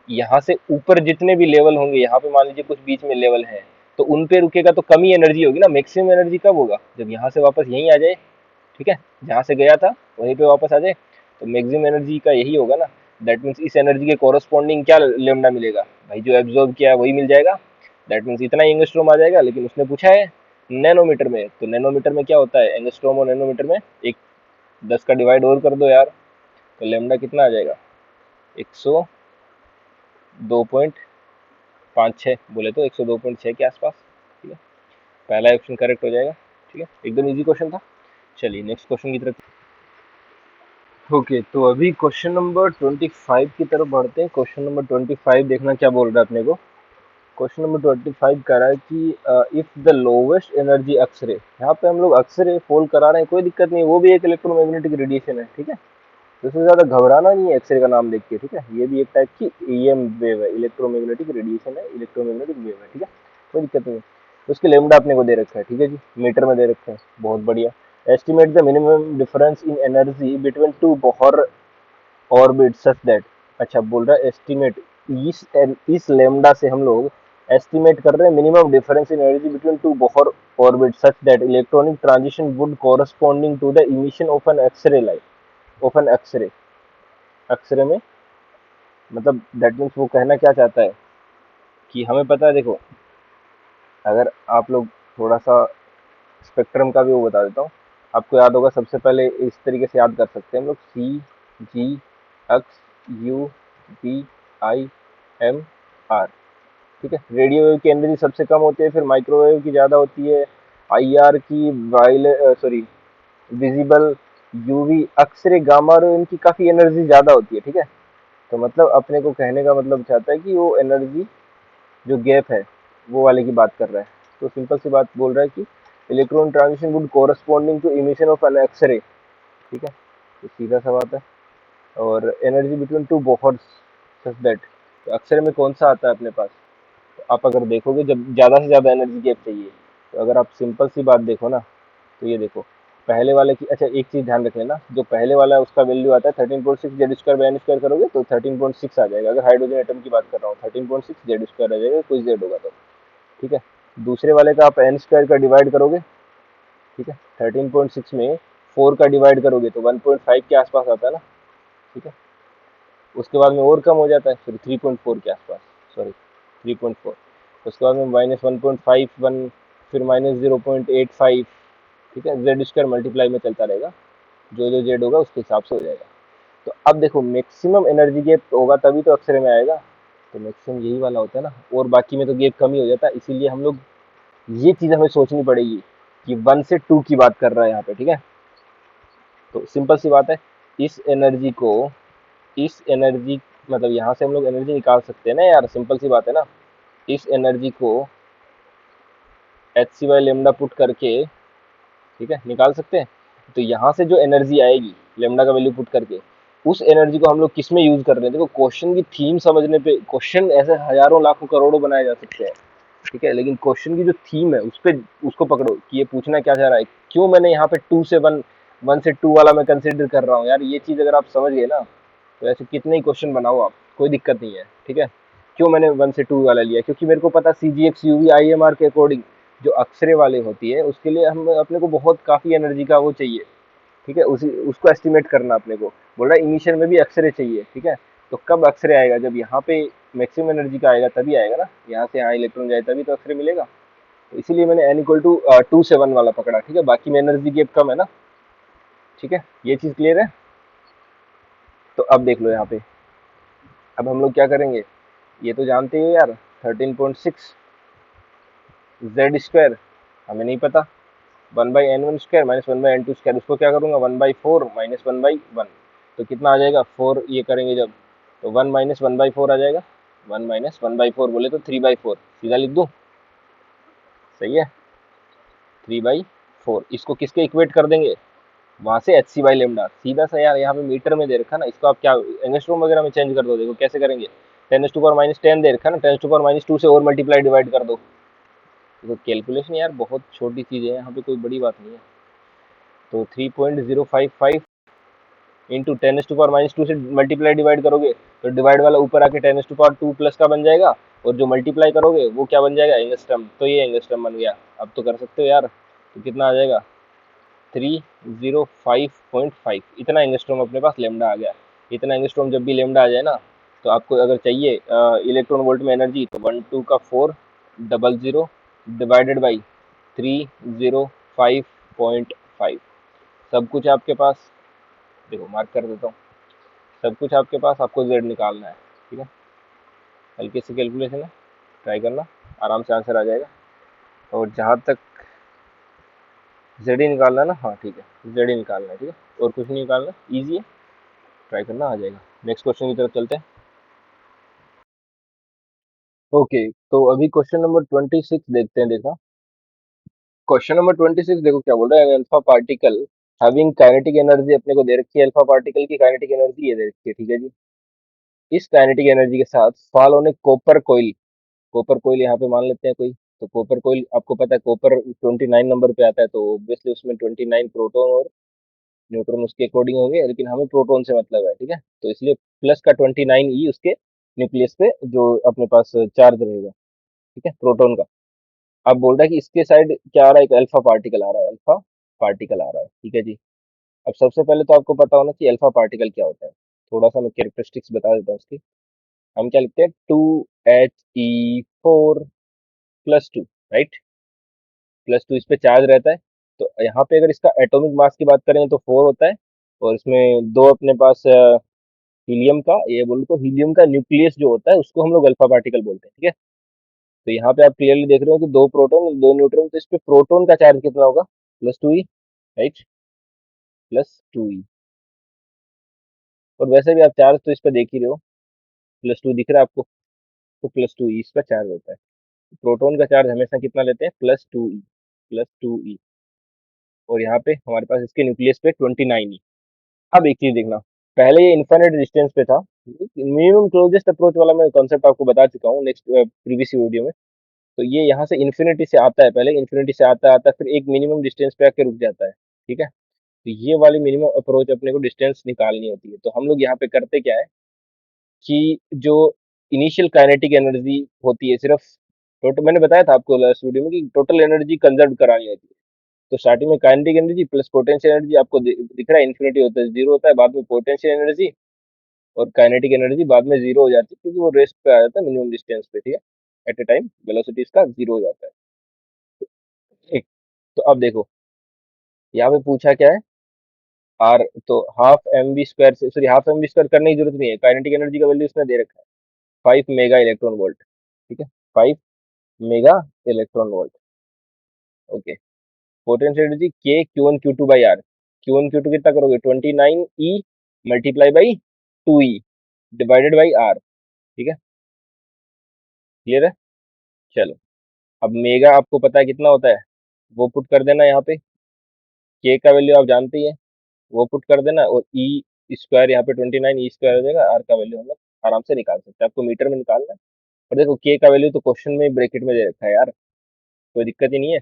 यहाँ से ऊपर जितने भी लेवल होंगे, यहाँ पे मान लीजिए कुछ बीच में लेवल है तो उन पे रुकेगा तो कम ही एनर्जी होगी ना। मैक्सिमम एनर्जी कब होगा? जब यहाँ से वापस यहीं आ जाए। ठीक है जहाँ से गया था वहीं पे वापस आ जाए। तो मैक्सिमम एनर्जी का यही होगा ना। दैट मीन्स इस एनर्जी के कॉरस्पॉन्डिंग क्या लेमडा मिलेगा? भाई जो एब्जॉर्ब किया है वही मिल जाएगा। दैट मीन्स इतना ही एंगस्ट्रोम आ जाएगा। लेकिन उसने पूछा है नैनोमीटर में, तो नैनोमीटर में क्या होता है? एंगस्ट्रोम और नैनोमीटर में एक 10 का डिवाइड और कर दो यार, तो लेमडा कितना आ जाएगा? 102.56 बोले तो 102.6 के आसपास। ठीक है पहला ऑप्शन करेक्ट हो जाएगा। ठीक है एकदम इजी क्वेश्चन था। चलिए नेक्स्ट क्वेश्चन की तरफ। ओके तो अभी क्वेश्चन नंबर 25 की तरफ बढ़ते हैं। क्वेश्चन नंबर 25 देखना क्या बोल रहा है अपने को। क्वेश्चन नंबर 25 कह रहा है कि if the lowest energy x-ray, यहाँ पे हम लोग एक्सरे फोल्ड करा रहे हैं, कोई दिक्कत नहीं, वो भी एक इलेक्ट्रोमैग्नेटिक रेडिएशन है, ठीक है। तो इससे ज्यादा घबराना नहीं है एक्सरे का नाम देख के, ठीक है। ये भी एक टाइप की ईएम वेव है, इलेक्ट्रोमैग्नेटिक रेडिएशन है, इलेक्ट्रोमैग्नेटिक वेव है, ठीक है, कोई दिक्कत नहीं है। तो उसके लेमडा अपने को दे रखा है, ठीक है जी, मीटर में दे रखा है, बहुत बढ़िया। Estimate the minimum difference in energy between two Bohr orbit such that, अच्छा बोल रहा है एस्टिमेट, इस लेमडा से हम लोग एस्टिमेट कर रहे हैं minimum difference in energy between two Bohr orbit such that electronic transition would corresponding to the emission of an x-ray light, of an x-ray. X-ray में मतलब दैट मीन्स वो कहना क्या चाहता है कि हमें पता है, देखो अगर आप लोग थोड़ा सा स्पेक्ट्रम का भी वो बता देता हूँ, आपको याद होगा, सबसे पहले इस तरीके से याद कर सकते हैं हम लोग, C G X U B I M R, ठीक है। रेडियो वेव की एनर्जी सबसे कम होती है, फिर माइक्रोवेव की ज़्यादा होती है, आई आर की, violet sorry visible, UV, x-ray, gamma ray, इनकी काफ़ी एनर्जी ज़्यादा होती है, ठीक है। तो मतलब अपने को कहने का मतलब चाहता है कि वो एनर्जी जो गैप है वो वाले की बात कर रहा है। तो सिंपल सी बात बोल रहा है कि electron transition would corresponding to emission of an x-ray, ठीक है। तो सीधा सा बात है। और energy between two Bohrs such that, तो एक्सरे में कौन सा आता है अपने पास, तो आप अगर देखोगे जब ज़्यादा से ज़्यादा एनर्जी गैप चाहिए, तो अगर आप सिंपल सी बात देखो ना, तो ये देखो पहले वाले की, अच्छा एक चीज़ ध्यान रख लेना, जो पहले वाला है उसका वैल्यू आता है 13.6, Z square by n square करोगे तो 13.6 आ जाएगा। अगर हाइड्रोजन एटम की बात कर रहा हूँ 13.6 जेड स्क्वायर आ जाएगा, कोई जेड होगा तो, ठीक है। दूसरे वाले का आप एन स्क्वायर का डिवाइड करोगे, ठीक है, 13.6 में 4 का डिवाइड करोगे तो 1.5 के आसपास आता है ना, ठीक है। उसके बाद में और कम हो जाता है, फिर 3.4 के आसपास, सॉरी 3.4, उसके बाद में -1.51, फिर -0.85, ठीक है। जेड स्क्वायर मल्टीप्लाई में चलता रहेगा, जो जो जेड होगा उसके हिसाब से हो जाएगा। तो अब देखो मैक्सिमम एनर्जी गैप होगा तभी तो अक्सरे में आएगा, तो मैक्सिमम यही वाला होता है ना, और बाकी में तो गैप कम ही हो जाता है। इसीलिए हम लोग ये चीज़ हमें सोचनी पड़ेगी कि 1 से 2 की बात कर रहा है यहाँ पे, ठीक है। तो सिंपल सी बात है, इस एनर्जी को, इस एनर्जी मतलब यहाँ से हम लोग एनर्जी निकाल सकते हैं ना यार, सिंपल सी बात है ना। इस एनर्जी को h c by lambda put करके, ठीक है, निकाल सकते हैं। तो यहाँ से जो एनर्जी आएगी लेमडा का वैल्यू पुट करके, उस एनर्जी को हम लोग किस में यूज कर रहे हैं, देखो क्वेश्चन की थीम समझने पे, क्वेश्चन ऐसे हजारों लाखों करोड़ों बनाए जा सकते हैं, ठीक है, लेकिन क्वेश्चन की जो थीम है उस पे, उसको पकड़ो कि ये पूछना क्या चाह रहा है, क्यों मैंने यहाँ पे 2 से 1, 1 से 2 वाला मैं कंसिडर कर रहा हूँ यार, ये चीज अगर आप समझ गए ना, तो ऐसे कितने ही क्वेश्चन बनाओ आप, कोई दिक्कत नहीं है, ठीक है। क्यों मैंने 1 से 2 वाला लिया, क्योंकि मेरे को पता C G X U V I M R के अकॉर्डिंग जो अक्सरे वाले होती है उसके लिए हम अपने को बहुत काफ़ी एनर्जी का वो चाहिए, ठीक है, उसी उसको एस्टिमेट करना अपने को। बोल रहा है इमिशन में भी अक्सरे चाहिए, ठीक है। तो कब अक्सरे आएगा, जब यहाँ पे मैक्सिमम एनर्जी का आएगा तभी आएगा ना, यहाँ से यहाँ इलेक्ट्रॉन जाए तभी तो अक्सरे मिलेगा। तो इसीलिए मैंने n इक्वल टू 2 से 1 वाला पकड़ा, ठीक है, बाकी में एनर्जी गैप कम है ना, ठीक है, ये चीज़ क्लियर है। तो अब देख लो यहाँ पे, अब हम लोग क्या करेंगे, ये तो जानते ही हो यार, 13.6 जेड स्क्वायर हमें नहीं पता, 1/n1 स्क्वायर -1/n2 स्क्वायर, उसको क्या करूँगा 1/4 -1/1, तो कितना आ जाएगा 4, ये करेंगे जब, तो 1 - 1/4 आ जाएगा, 1 - 1/4 बोले तो 3/4 सीधा लिख दूँ, सही है, 3/4, इसको किसके इक्वेट कर देंगे, वहाँ से एच सी बाई लेमडा, सीधा सा यार, यहाँ पे मीटर में दे रखा ना, इसको आप क्या एंगस्ट्रॉम वगैरह में चेंज कर दो, देखो कैसे करेंगे, 10⁻⁻10 दे रखा ना, 10⁻⁻2 से और मल्टीप्लाई डिवाइड कर दो। तो कैलकुलेशन यार बहुत छोटी चीज़ है, यहाँ पे कोई बड़ी बात नहीं है। तो 3.055 इंटू 10⁻⁻2 से मल्टीप्लाई डिवाइड करोगे तो डिवाइड वाला ऊपर आके 10⁻2 प्लस का बन जाएगा, और जो मल्टीप्लाई करोगे वो क्या बन जाएगा, एंगस्ट्रम, तो ये एंगस्ट्रम बन गया। अब तो कर सकते हो यार, तो कितना आ जाएगा 305.5, इतना एंगस्ट्रॉम अपने पास लेमडा आ गया। इतना एंगस्ट्रॉम जब भी लेमडा आ जाए ना, तो आपको अगर चाहिए इलेक्ट्रॉन वोल्ट में एनर्जी, तो 12 का 400 डिवाइडेड बाई 305.5, सब कुछ आपके पास, देखो मार्क कर देता हूँ, सब कुछ आपके पास, आपको जेड निकालना है, ठीक है, हल्की सी कैलकुलेशन है, ट्राई करना, आराम से आंसर आ जाएगा। और जहाँ तक जेड ही निकालना है ना, हाँ ठीक है, जेड ही निकालना है, ठीक है, और कुछ नहीं निकालना, ईजी है, ट्राई करना, आ जाएगा। नेक्स्ट क्वेश्चन की तरफ चलते हैं। ओके, तो अभी क्वेश्चन नंबर 26 देखते हैं। देखा, क्वेश्चन नंबर 26 देखो क्या बोल रहा है। Alpha particle having kinetic energy अपने को दे रखी है। अल्फा पार्टिकल की काइनेटिक एनर्जी ये दे रखी है, ठीक है जी। इस काइनेटिक एनर्जी के साथ fall on a copper coil. Copper coil यहाँ पे मान लेते हैं कोई। तो कॉपर कोइल आपको पता है, कॉपर 29 नंबर पे आता है, तो ऑब्वियसली उसमें 29 प्रोटॉन और न्यूट्रॉन उसके अकॉर्डिंग होंगे, लेकिन हमें प्रोटॉन से मतलब है, ठीक है। तो इसलिए प्लस का 29 ई उसके न्यूक्लियस पे जो अपने पास चार्ज रहेगा, ठीक है, प्रोटॉन का। अब बोल रहा है कि इसके साइड क्या आ रहा है, एक अल्फा पार्टिकल आ रहा है, अल्फा पार्टिकल आ रहा है, ठीक है जी। अब सबसे पहले तो आपको पता होना चाहिए अल्फा पार्टिकल क्या होता है। थोड़ा सा मैं कैरेक्टरिस्टिक्स बता देता हूँ उसकी। हम क्या लिखते हैं, 2He4+2, राइट। +2 इस पे चार्ज रहता है। तो यहाँ पे अगर इसका एटॉमिक मास की बात करें तो 4 होता है। और इसमें दो अपने पास हीलियम का, ये बोलूँ तो हीलियम का न्यूक्लियस जो होता है उसको हम लोग अल्फा पार्टिकल बोलते हैं, ठीक है। तो यहाँ पे आप क्लियरली देख रहे हो कि दो प्रोटॉन और दो न्यूट्रॉन, तो इस पे प्रोटॉन का चार्ज कितना होगा, +2 ई, राइट, +2 ई। और वैसे भी आप चार्ज तो इस पे देख ही रहे हो, +2 दिख रहा है आपको, तो +2 ई इस पर चार्ज होता है। प्रोटॉन का चार्ज हमेशा कितना लेते हैं, +2 ई, +2 ई। और यहाँ पे हमारे पास इसके न्यूक्लियस पे 29 ई। अब एक चीज देखना, पहले ये इन्फाइनाइट डिस्टेंस पे था। मिनिमम क्लोजेस्ट अप्रोच वाला मैं कॉन्सेप्ट आपको बता चुका हूँ नेक्स्ट प्रीवियस वीडियो में। तो ये यहाँ से इन्फिनिटी से आता है, पहले इन्फिनिटी से आता आता फिर एक मिनिमम डिस्टेंस पे आके रुक जाता है, ठीक है। तो ये वाली मिनिमम अप्रोच अपने को डिस्टेंस निकालनी होती है। तो हम लोग यहाँ पे करते क्या है कि जो इनिशियल काइनेटिक एनर्जी होती है, सिर्फ टोटल मैंने बताया था आपको लास्ट वीडियो में कि टोटल एनर्जी कंजर्व करानी होती है। तो स्टार्टिंग में kinetic energy plus potential energy आपको दिख रहा है, इन्फिनिटी होता है, जीरो होता है, बाद में पोटेंशियल एनर्जी और काइनेटिक एनर्जी बाद में जीरो हो जाती है, क्योंकि वो रेस्ट पे आ जाता है मिनिमम डिस्टेंस पे, ठीक है। एट ए टाइम वेलोसिटी इसका जीरो हो जाता है, ठीक। तो अब देखो, यहाँ पे पूछा क्या है, आर, तो ½ mv² से, सॉरी ½ mv² करने की जरूरत नहीं है, काइनेटिक एनर्जी का वैल्यू इसने दे रखा है 5 मेगा इलेक्ट्रॉन वोल्ट, ठीक है, 5 mega electron volt. Okay, potential energy K Q1 Q2/R। Q1 Q2 कितना करोगे, 29 ई × 2 ई डिवाइडेड बाई आर, ठीक है, क्लियर है। चलो, अब मेगा आपको पता है कितना होता है, वो पुट कर देना यहाँ पे। के का वैल्यू आप जानते ही है, वो पुट कर देना, और ई स्क्वायर यहाँ पे 29 ई² हो जाएगा। आर का वैल्यू हम लोग आराम से निकाल सकते हैं, आपको मीटर में निकालना है। और देखो के का वैल्यू तो क्वेश्चन में ब्रैकेट में दे रखा है यार, कोई दिक्कत ही नहीं है।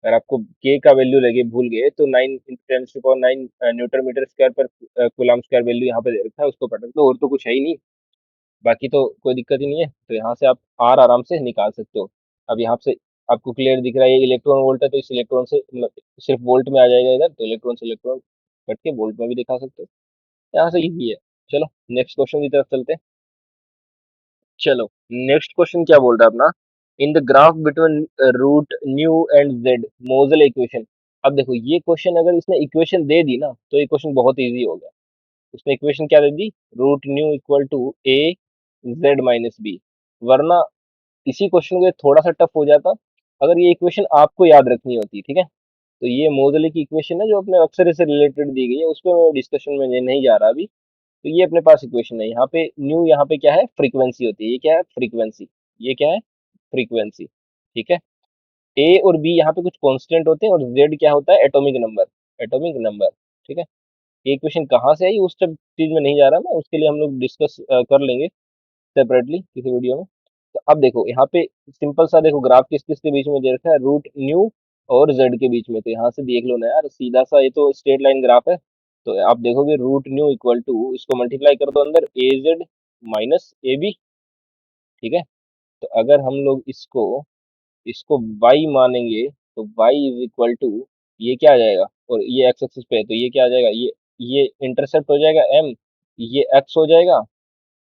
अगर आपको के का वैल्यू लगे भूल गए तो 9 × 10⁹ न्यूटन मीटर स्क्वायर पर कूलम स्क्वायर वैल्यू यहाँ पे दे रखा है, उसको पढ़ लो, और तो कुछ है ही नहीं। बाकी तो कोई दिक्कत ही नहीं है, तो यहाँ से आप आर आराम से निकाल सकते हो। अब यहाँ से आपको क्लियर दिख रहा है ये इलेक्ट्रॉन वोल्ट है, तो इस इलेक्ट्रॉन से मतलब सिर्फ वोल्ट में आ जाएगा इधर, तो इलेक्ट्रॉन से इलेक्ट्रॉन कट के वोल्ट में भी दिखा सकते हो। यहाँ से इजी है। चलो नेक्स्ट क्वेश्चन की तरफ चलते हैं। चलो, नेक्स्ट क्वेश्चन क्या बोल रहा है अपना, in the graph between root nu and Z Moseley equation. अब देखो ये क्वेश्चन अगर इसने इक्वेशन दे दी ना, तो ये क्वेश्चन बहुत इजी हो गया। उसने इक्वेशन क्या दे दी, root nu equal to a Z - B. वरना इसी क्वेश्चन को थोड़ा सा टफ हो जाता अगर ये इक्वेशन आपको याद रखनी होती, ठीक है। तो ये मोजले की इक्वेशन है जो अपने अक्सर से रिलेटेड दी गई है, उस पर मैं डिस्कशन में नहीं जा रहा अभी। तो ये अपने पास इक्वेशन है, यहाँ पे न्यू, यहाँ पे क्या है, फ्रीक्वेंसी होती है, ये क्या है, फ्रीक्वेंसी, ये क्या है, फ्रीक्वेंसी, ठीक है। ए और बी यहाँ पे कुछ कांस्टेंट होते हैं, और जेड क्या होता है, एटॉमिक नंबर, एटॉमिक नंबर, ठीक है। ये इक्वेशन कहाँ से आई उस सब चीज में नहीं जा रहा मैं, उसके लिए हम लोग डिस्कस कर लेंगे सेपरेटली किसी वीडियो में। तो अब देखो यहाँ पे सिंपल सा देखो, ग्राफ किस किस के बीच में दे रखा है, रूट न्यू और जेड के बीच में। तो यहाँ से देख लो ना यार, सीधा सा ये तो स्ट्रेट लाइन ग्राफ है। तो आप देखोगे रूट न्यू इक्वल टू, इसको मल्टीप्लाई कर दो अंदर, AZ - AB, ठीक है। तो अगर हम लोग इसको इसको y मानेंगे, तो y इज इक्वल टू, ये क्या आ जाएगा, और ये एक्स एक्सिस पे है, तो ये क्या आ जाएगा, ये इंटरसेप्ट हो जाएगा m, ये x हो जाएगा,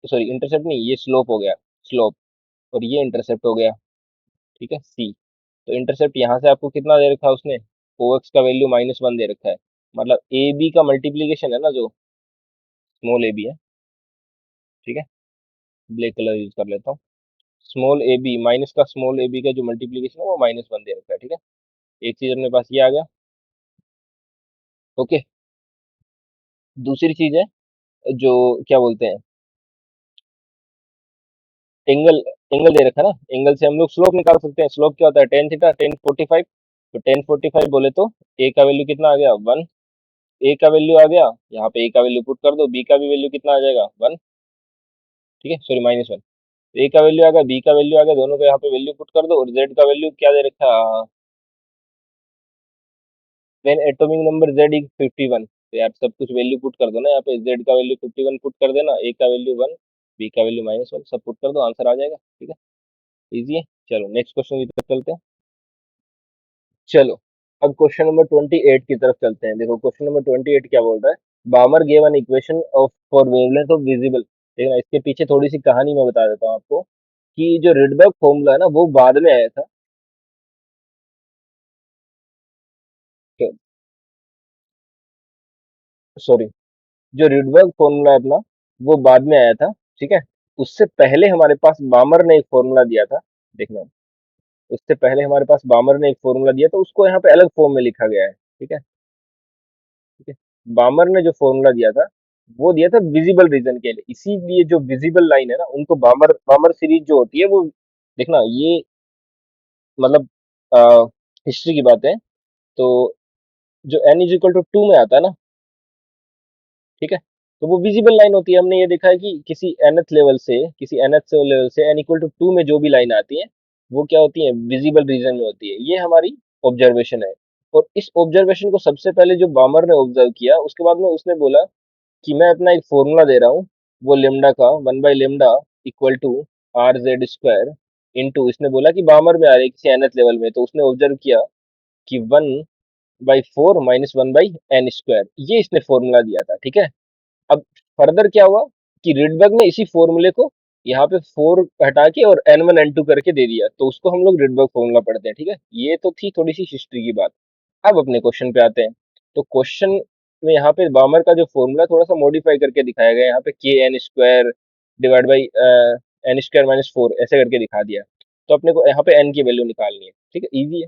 सॉरी इंटरसेप्ट नहीं, ये स्लोप हो गया, स्लोप, और ये इंटरसेप्ट हो गया, ठीक है, c। तो इंटरसेप्ट यहाँ से आपको कितना दे रखा है उसने, OX का वैल्यू -1 दे रखा है। मतलब ए बी का मल्टीप्लीकेशन है ना, जो स्मॉल ए बी है, ठीक है, ब्लैक कलर यूज कर लेता हूँ। स्मॉल ए बी माइनस का, स्मॉल ए बी का जो मल्टीप्लीकेशन है वो -1 दे रखा है, ठीक है। एक चीज अपने पास ये आ गया, ओके। दूसरी चीज है जो क्या बोलते हैं, एंगल, एंगल दे रखा है ना, एंगल से हम लोग स्लोप निकाल सकते हैं। स्लोप क्या होता है, टेन थीटा, 1045। तो 1045 बोले तो ए का वैल्यू कितना आ गया, 1। ए का वैल्यू आ गया, यहाँ पे ए का वैल्यू पुट कर दो, बी का भी वैल्यू कितना आ जाएगा, 1। ठीक है, सॉरी -1। ए का वैल्यू आ गया, बी का वैल्यू आ गया, दोनों का यहाँ पे वैल्यू पुट कर दो, और जेड का वैल्यू क्या दे रखा है, when atomic number Z is 51। तो यार सब कुछ वैल्यू पुट कर दो ना, यहाँ पे जेड का वैल्यू 51 पुट कर देना, ए का वैल्यू 1, बी का वैल्यू -1, सब पुट कर दो, आंसर आ जाएगा। ठीक है, इजी है। चलो नेक्स्ट क्वेश्चन की तरफ चलते हैं। चलो अब क्वेश्चन नंबर 28 की तरफ चलते हैं। देखो क्वेश्चन नंबर 28 क्या बोल रहा है, Balmer gave an equation of for wavelength of visible. देखना इसके पीछे थोड़ी सी कहानी मैं बता देता हूँ आपको, कि जो रिडबर्ग फॉर्मूला है ना वो बाद में आया था। सॉरी, जो रिडबर्ग फॉर्मूला है अपना, वो बाद में आया था। ठीक है, उससे पहले हमारे पास बामर ने एक फॉर्मूला दिया था। देखना, उससे पहले हमारे पास बामर ने एक फॉर्मूला दिया था, उसको यहाँ पे अलग फॉर्म में लिखा गया है। ठीक है, ठीक है। बामर ने जो फॉर्मूला दिया था, वो दिया था विजिबल रीजन के लिए। इसीलिए जो विजिबल लाइन है ना, उनको बामर बामर सीरीज जो होती है वो, देखना ये मतलब हिस्ट्री की बात है। तो जो n इज इक्वल टू 2 में आता है ना, ठीक है, तो वो विजिबल लाइन होती है। हमने ये देखा है कि किसी nth लेवल से, किसी nth लेवल से n इक्वल टू 2 में जो भी लाइन आती है, वो क्या होती है, विजिबल रीजन में होती है। ये हमारी ऑब्जर्वेशन है। और इस ऑब्जर्वेशन को सबसे पहले जो बामर ने ऑब्जर्व किया, उसके बाद में उसने बोला कि मैं अपना एक फॉर्मूला दे रहा हूँ, वो लेमडा का 1/λ equal to R Z square into, इसने बोला कि बामर में आ रही है किसी nth लेवल में, तो उसने ऑब्जर्व किया कि 1/4 माइनस 1/n स्क्वायर, ये इसने फॉर्मूला दिया था। ठीक है, अब फर्दर क्या हुआ कि रिडबर्ग ने इसी फॉर्मूले को यहाँ पे 4 हटा के और n1 n2 करके दे दिया, तो उसको हम लोग रिडबर्ग फॉर्मूला पढ़ते हैं। ठीक है, ये तो थी थोड़ी सी हिस्ट्री की बात। अब अपने क्वेश्चन पे आते हैं। तो क्वेश्चन में यहाँ पे बामर का जो फॉर्मूला थोड़ा सा मॉडिफाई करके दिखाया गया है। यहाँ पे के n square divide by N square minus 4 ऐसे करके दिखा दिया। तो अपने को यहाँ पे एन की वैल्यू निकालनी है। ठीक है, इजी है।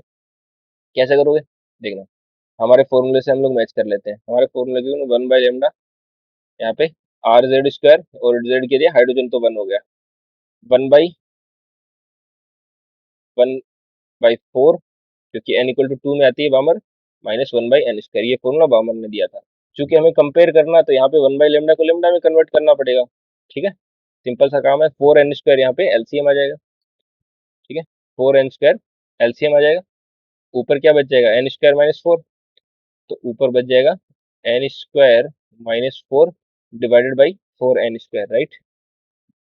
कैसे करोगे, देखना, हमारे फॉर्मूले से हम लोग मैच कर लेते हैं। हमारे फॉर्मूले की 1/λ, यहाँ पे आर जेड स्क्वायर, और जेड के लिए हाइड्रोजन तो 1 हो गया, 1/1/4, क्योंकि n इक्वल टू 2 में आती है बामर, माइनस 1/n स्क्वायर। ये फॉर्मूला बामर ने दिया था। चूंकि हमें कंपेयर करना है, तो यहाँ पे 1/λ को लेमडा में कन्वर्ट करना पड़ेगा। ठीक है, सिंपल सा काम है। 4n स्क्वायर यहाँ पे एलसीएम आ जाएगा। ठीक है, 4n स्क्वायर एलसीएम आ जाएगा। ऊपर क्या बच जाएगा, एन स्क्वायर माइनस 4। तो ऊपर बच जाएगा n square -4 divided by 4n square, right.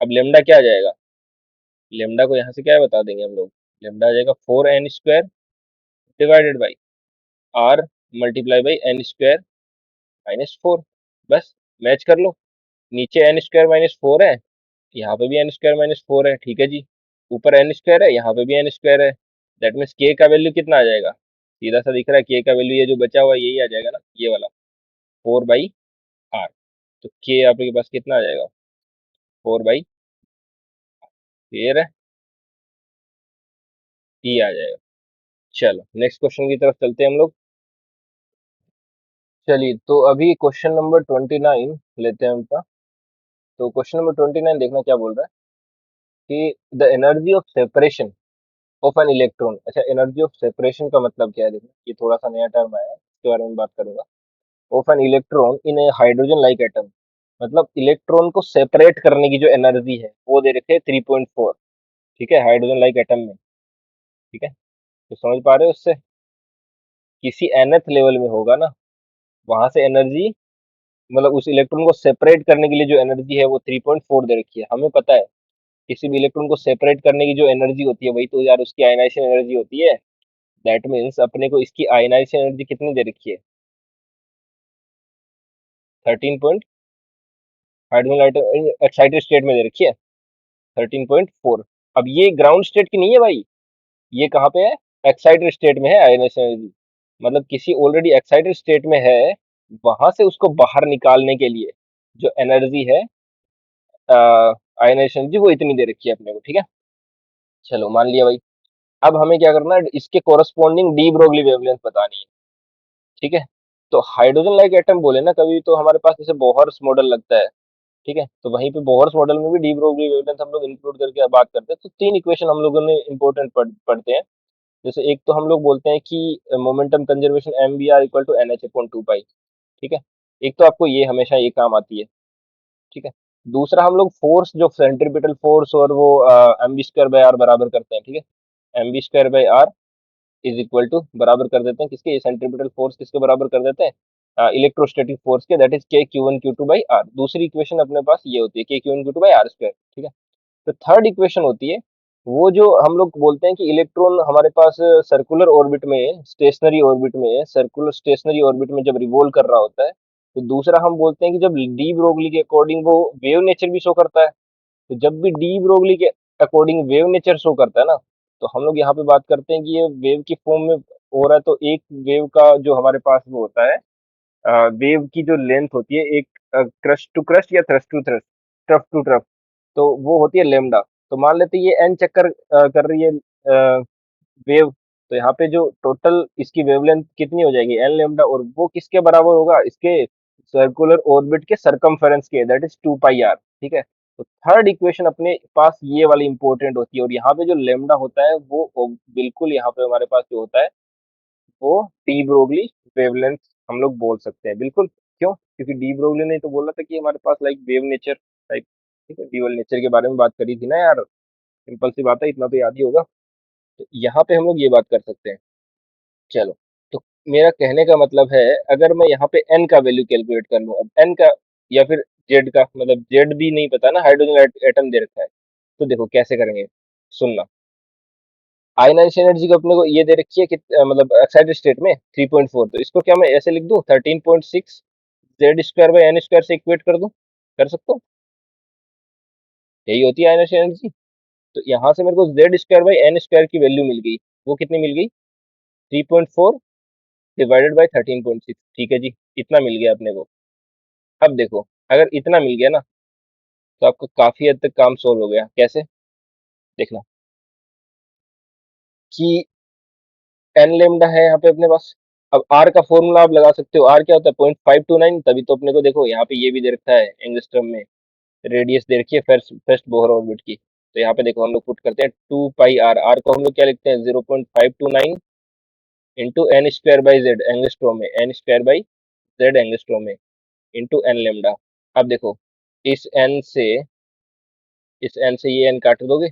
अब लेमडा क्या आ जाएगा, लेमडा को यहाँ से क्या बता देंगे हम लोग, लेमडा आ जाएगा 4n square divided by R multiply by N square -4। बस मैच कर लो, नीचे एन स्क्वायर -4 है, यहाँ पे भी एन स्क्वायर -4 है। ठीक है जी, ऊपर एन स्क्वायर है, यहाँ पे भी एन स्क्वायर है। दैट मीन्स के का वैल्यू कितना आ जाएगा, सीधा सा दिख रहा है, के का वैल्यू ये जो बचा हुआ है यही आ जाएगा ना, ये वाला 4/r। तो के आपके पास कितना आ जाएगा, 4/, फिर टी आ जाएगा। चलो नेक्स्ट क्वेश्चन की तरफ चलते हैं हम लोग। चलिए, तो अभी क्वेश्चन नंबर 29 लेते हैं उनका। तो क्वेश्चन नंबर 29 देखना क्या बोल रहा है, कि the energy of separation of an electron. अच्छा, एनर्जी ऑफ सेपरेशन का मतलब क्या है, देखना ये थोड़ा सा नया टर्म आया है, इसके बारे में बात करूंगा। Of an electron in A hydrogen like atom, मतलब इलेक्ट्रॉन को सेपरेट करने की जो एनर्जी है वो दे रखे 3.4। ठीक है, हाइड्रोजन लाइक एटम में। ठीक है, तो समझ पा रहे हो, उससे किसी nth लेवल में होगा ना, वहां से एनर्जी, मतलब उस इलेक्ट्रॉन को सेपरेट करने के लिए जो एनर्जी है वो 3.4 दे रखी है। हमें पता है किसी भी इलेक्ट्रॉन को सेपरेट करने की जो एनर्जी होती है, वही तो यार उसकी आयनाइजेशन एनर्जी होती है। दैट मीन्स अपने को इसकी आयनाइजेशन एनर्जी कितनी दे रखी है, 13 पॉइंट, हाइड्रोजन एक्साइटेड स्टेट में दे रखी है 13.4। अब ये ग्राउंड स्टेट की नहीं है भाई, ये कहाँ पे है, एक्साइटेड स्टेट में है आयनाइजेशन एनर्जी। मतलब किसी ऑलरेडी एक्साइटेड स्टेट में है, वहां से उसको बाहर निकालने के लिए जो एनर्जी है, आयनाइजेशन एनर्जी, वो इतनी दे रखी है अपने को। ठीक है, चलो मान लिया भाई। अब हमें क्या करना है, इसके कोरस्पॉन्डिंग डी ब्रोगली वेवलेंथ बतानी है। ठीक है, तो हाइड्रोजन लाइक एटम बोले ना कभी, तो हमारे पास जैसे बोहर्स मॉडल लगता है। ठीक है, तो वहीं पे बोहर्स मॉडल में भी डी ब्रोगली वेवलेंथ हम लोग इंक्लूड करके बात करते हैं। तो तीन इक्वेशन हम लोगों ने इंपॉर्टेंट पढ़ते हैं। जैसे एक तो हम लोग बोलते हैं कि momentum conservation M V R equal to N H upon two pi. ठीक है, एक तो आपको ये हमेशा ये काम आती है। ठीक है, दूसरा हम लोग फोर्स जो सेंट्रीपिटल फोर्स और वो m v square by r बराबर करते हैं। ठीक है, m v square by r is equal to बराबर कर देते हैं किसके, ये सेंट्रीपिटल फोर्स किसके बराबर कर देते हैं, इलेक्ट्रोस्टैटिक फोर्स के, that is k q one q two by r. दूसरी इक्वेशन अपने पास ये होती है k q one q two by r square. ठीक है, तो थर्ड इक्वेशन होती है वो जो हम लोग बोलते हैं कि इलेक्ट्रॉन हमारे पास सर्कुलर ऑर्बिट में, स्टेशनरी ऑर्बिट में, सर्कुलर स्टेशनरी ऑर्बिट में जब रिवॉल्व कर रहा होता है, तो दूसरा हम बोलते हैं कि जब डी ब्रोगली के अकॉर्डिंग वो वेव नेचर भी शो करता है। तो जब भी डी ब्रोगली के अकॉर्डिंग वेव नेचर शो करता है ना, तो हम लोग यहाँ पे बात करते हैं कि ये वेव की फॉर्म में हो रहा है। तो एक वेव का जो हमारे पास वो होता है, वेव की जो लेंथ होती है, एक क्रस्ट टू क्रस्ट या thrust to thrust, trough to trough, तो वो होती है लेमडा। तो मान लेते हैं ये एन चक्कर कर रही है वेव, तो यहाँ पे जो टोटल इसकी वेवलेंथ कितनी हो जाएगी, एन लेमडा, और वो किसके बराबर होगा, इसके सर्कुलर ऑर्बिट के सरकमफेरेंस के, that is two pi R. ठीक है, तो थर्ड इक्वेशन अपने पास ये वाली इंपॉर्टेंट होती है, और यहाँ पे जो लेमडा होता है वो बिल्कुल यहाँ पे हमारे पास जो होता है वो डी ब्रोगली वेवलेंथ हम लोग बोल सकते हैं बिल्कुल। क्यों, क्योंकि डी ब्रोगली ने तो बोला था कि हमारे पास लाइक वेव नेचर टाइप। ठीक है, ड्यूअल नेचर के बारे में बात करी थी ना यार, सिंपल सी बात है, इतना तो याद ही होगा। तो यहाँ पे हम लोग ये बात कर सकते हैं। चलो, तो मेरा कहने का मतलब है, अगर मैं यहाँ पे एन का वैल्यू कैलकुलेट कर लूँ, अब एन का या फिर जेड का, मतलब जेड भी नहीं पता ना, हाइड्रोजन एटम दे रखा है, तो देखो कैसे करेंगे, सुनना। आयनाइजेशन एनर्जी को अपने को ये दे रखी है कि मतलब एक्साइटेड स्टेट में 3.4, तो इसको क्या मैं ऐसे लिख दूं, 13.6 Z square by N square से इक्वेट कर दूं, कर सकता हूँ, यही होती है आयनाइजेशन एनर्जी। तो यहाँ से मेरे को Z square by N square की वैल्यू मिल गई, वो कितनी मिल गई, 3.4 डिवाइडेड बाई 13.6। ठीक है जी, इतना मिल गया अपने को। अब देखो, अगर इतना मिल गया ना, तो आपका काफी हद तक काम सोल्व हो गया। कैसे, देखना कि एन लेमडा है यहाँ पे अपने पास। अब आर का फॉर्मूला आप लगा सकते हो, आर क्या होता है, 0.529, तभी तो अपने को देखो यहाँ पे ये भी दे रखा है एंगस्ट्रम में, रेडियस दे रखी है फर्स्ट फर्स्ट बोहर ऑर्बिट की। तो यहाँ पे देखो हम लोग पुट करते हैं 2 पाई आर, आर को हम लोग क्या लिखते हैं, 0.529 into N square by Z angstrom में, N square by Z angstrom में, इंटू एन लेमडा। अब देखो, इस एन से इस एन से ये एन काट दोगे।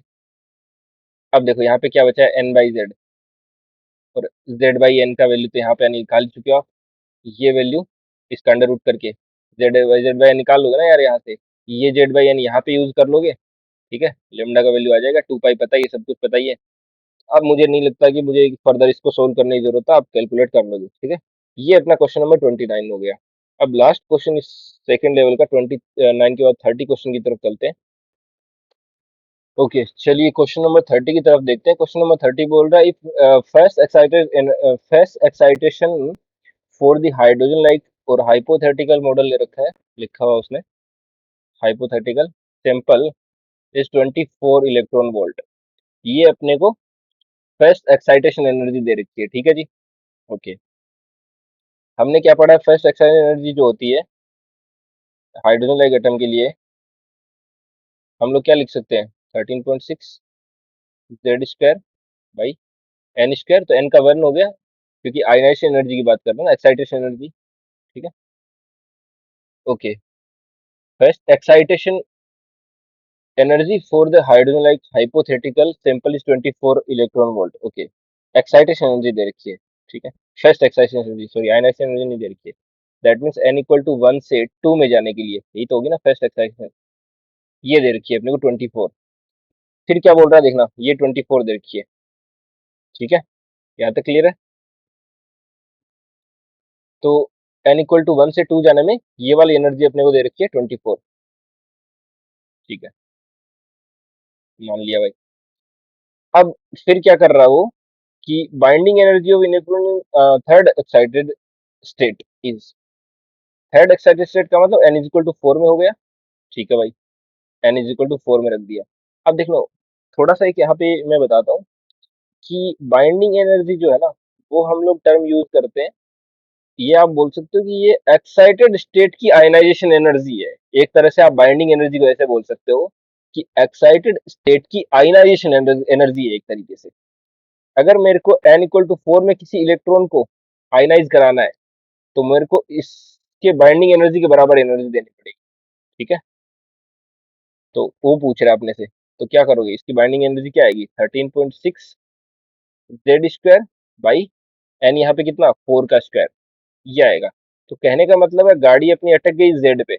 अब देखो यहाँ पे क्या बचा है, एन बाई जेड, और जेड बाई एन का वैल्यू तो यहाँ पे निकाल चुके हो आप, ये वैल्यू इसका अंडर रूट करके जेड बाई एन निकाल लोगे ना यार यहाँ से, ये जेड बाई एन यहाँ पे यूज कर लोगे। ठीक है, लेमडा का वैल्यू आ जाएगा 2 पाई, पता ही है, सब कुछ पता ही है। अब मुझे नहीं लगता कि मुझे फर्दर इसको सोल्व करने की जरूरत है, आप कैलकुलेट कर लोगे। ठीक है, ये अपना क्वेश्चन नंबर 29 हो गया। अब लास्ट क्वेश्चन इस सेकंड लेवल का 29 के बाद 30 क्वेश्चन की तरफ चलते हैं। ओके, चलिए क्वेश्चन नंबर 30 की तरफ देखते हैं। क्वेश्चन नंबर 30 बोल रहा है, if first excitation for the hydrogen like, और हाइपोथेटिकल मॉडल ले रखा है, लिखा हुआ उसने hypothetical sample is 24 electron volt. ये अपने को फर्स्ट एक्साइटेशन एनर्जी दे रखी है। ठीक है जी, ओके। हमने क्या पढ़ा है, फर्स्ट एक्साइटेशन एनर्जी जो होती है हाइड्रोजन लाइक एटम के लिए, हम लोग क्या लिख सकते हैं, 13.6 Z square by N square, तो एन का वन हो गया, क्योंकि आयनाइजेशन एनर्जी की बात कर रहे हैं ना, एक्साइटेशन एनर्जी। ठीक है, okay. First excitation energy for the hydrogen like hypothetical sample is 24 electron volt. Okay, excitation energy दे रखी है। ठीक है, first excitation energy, sorry ionisation energy नहीं दे रखी है। That means N equal to 1 से 2 में जाने के लिए, यही तो होगी ना फर्स्ट एक्साइटेशन, ये दे रखी है अपने को 24। फिर क्या बोल रहा है देखना, ये 24 दे रखी है। ठीक है, यहाँ तक क्लियर है। तो एन इक्वल टू 1 से 2 जाने में ये वाली एनर्जी अपने को दे रखी है 24। ठीक है, मान लिया भाई। अब फिर क्या कर रहा है वो, कि binding energy of electron third excited state is, third excited state का मतलब एन इज इक्वल टू 4 में हो गया। ठीक है भाई, एन इज इक्वल टू 4 में रख दिया। अब देख लो, थोड़ा सा एक यहाँ पे मैं बताता हूँ कि बाइंडिंग एनर्जी जो है ना, वो हम लोग टर्म यूज करते हैं ये आप बोल सकते हो कि ये एक्साइटेड स्टेट की आयनाइजेशन एनर्जी है। एक तरह से आप बाइंडिंग एनर्जी को ऐसे बोल सकते हो कि एक्साइटेड स्टेट की आयनाइजेशन एनर्जी है एक तरीके से। अगर मेरे को n इक्वल टू 4 में किसी इलेक्ट्रॉन को आयनाइज कराना है, तो मेरे को इसके बाइंडिंग एनर्जी के बराबर एनर्जी देनी पड़ेगी। ठीक है, तो वो पूछ रहा है अपने से, तो क्या करोगे? इसकी बाइंडिंग एनर्जी क्या आएगी? 13.6 जेड स्क्वायर बाई एन, यहाँ पे कितना? 4 का स्क्वायर, ये आएगा। तो कहने का मतलब है गाड़ी अपनी अटक गई जेड पे।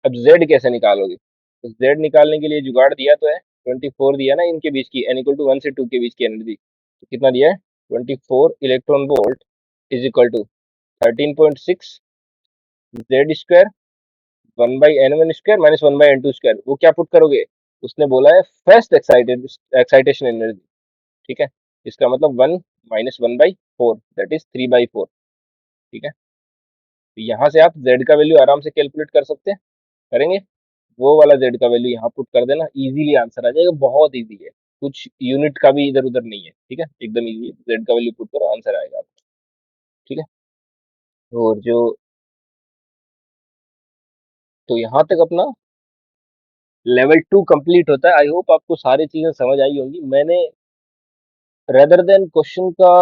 अब जेड कैसे निकालोगे? तो जेड निकालने के लिए जुगाड़ दिया तो है, 24 दिया ना इनके बीच की, एन इक्वल टू 1 से 2 के बीच की एनर्जी। तो कितना दिया है? 24 electron volt is equal to 13.6 Z square 1/n1 square minus 1/n2 square. वो क्या पुट करोगे? उसने बोला है फर्स्ट एक्साइटेशन एनर्जी। ठीक है, इसका मतलब 1 माइनस 1/4, दैट इज 3/4। ठीक है, तो यहाँ से आप z का वैल्यू आराम से कैलकुलेट कर सकते हैं। करेंगे? वो वाला z का वैल्यू यहाँ पुट कर देना, इजीली आंसर आ जाएगा। बहुत इजी है, कुछ यूनिट का भी इधर उधर नहीं है। ठीक है, एकदम इजी है, z का वैल्यू पुट करो, आंसर आएगा आपको। ठीक है, और जो, तो यहाँ तक अपना लेवल 2 कंप्लीट होता है। आई होप आपको सारी चीजें समझ आई होंगी। मैंने रेदर देन क्वेश्चन का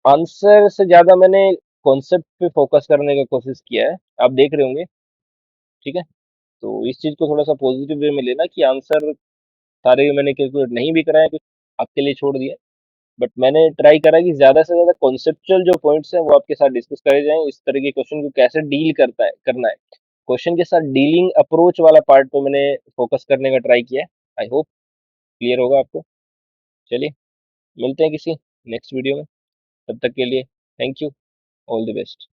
आंसर से ज्यादा मैंने कॉन्सेप्ट पे फोकस करने का कोशिश किया है, आप देख रहे होंगे। ठीक है, तो इस चीज को थोड़ा सा पॉजिटिव वे में लेना कि आंसर सारे मैंने कैलकुलेट नहीं भी कराए, कुछ आपके लिए छोड़ दिया। बट मैंने ट्राई करा कि ज्यादा से ज्यादा कॉन्सेप्चुअल जो पॉइंट्स हैं वो आपके साथ डिस्कस करे जाएं, इस तरह के क्वेश्चन को कैसे डील करना है, क्वेश्चन के साथ डीलिंग अप्रोच वाला पार्ट पे मैंने फोकस करने का ट्राई किया है। आई होप क्लियर होगा आपको। चलिए, मिलते हैं किसी नेक्स्ट वीडियो में, तब तक के लिए thank you, all the best.